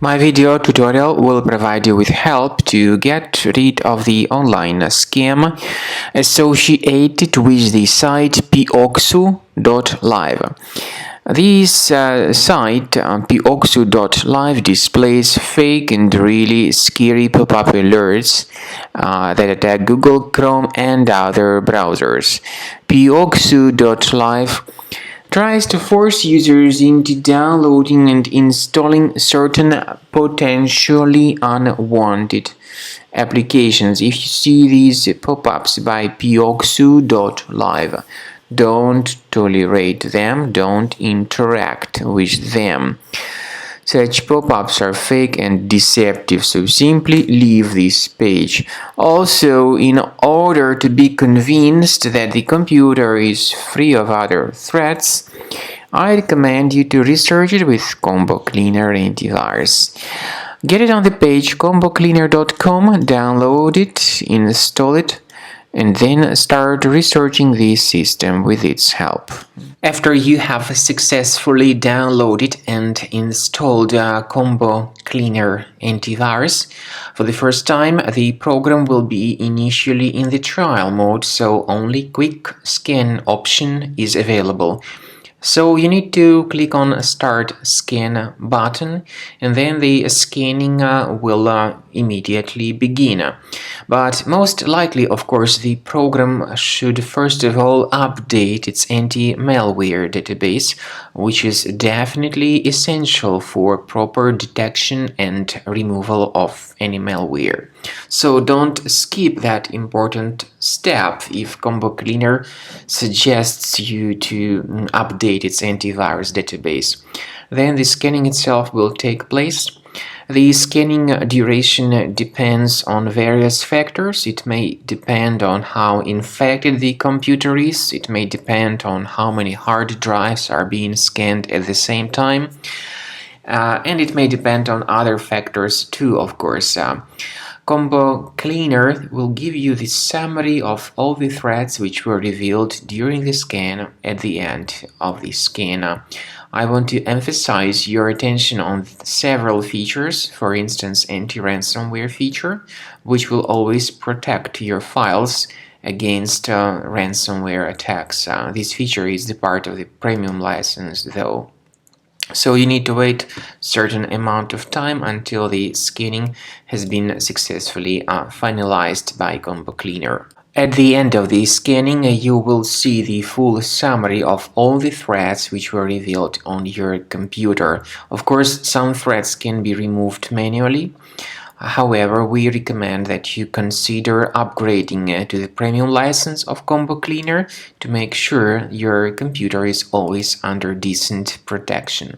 My video tutorial will provide you with help to get rid of the online scam associated with the site Pioxu.live. This site, Pioxu.live, displays fake and really scary pop-up alerts that attack Google Chrome and other browsers. Pioxu.live tries to force users into downloading and installing certain potentially unwanted applications. If you see these pop-ups by Pioxu.live, don't tolerate them, don't interact with them. Such pop-ups are fake and deceptive, so simply leave this page. Also, in order to be convinced that the computer is free of other threats, I recommend you to research it with Combo Cleaner antivirus. Get it on the page combocleaner.com, download it, install it, and then start researching this system with its help. After you have successfully downloaded and installed Combo Cleaner antivirus, for the first time the program will be initially in the trial mode, so only quick scan option is available. So you need to click on Start Scan button, and then the scanning will immediately begin. But most likely, of course, the program should first of all update its anti-malware database, which is definitely essential for proper detection and removal of any malware. So don't skip that important step if Combo Cleaner suggests you to update its antivirus database. Then the scanning itself will take place. The scanning duration depends on various factors. It may depend on how infected the computer is. It may depend on how many hard drives are being scanned at the same time. And it may depend on other factors too, of course. Combo Cleaner will give you the summary of all the threats which were revealed during the scan at the end of the scan. I want to emphasize your attention on several features, for instance anti-ransomware feature, which will always protect your files against ransomware attacks. This feature is the part of the premium license though. So you need to wait a certain amount of time until the scanning has been successfully finalized by Combo Cleaner. At the end of the scanning, you will see the full summary of all the threats which were revealed on your computer. Of course, some threats can be removed manually. However, we recommend that you consider upgrading to the premium license of Combo Cleaner to make sure your computer is always under decent protection.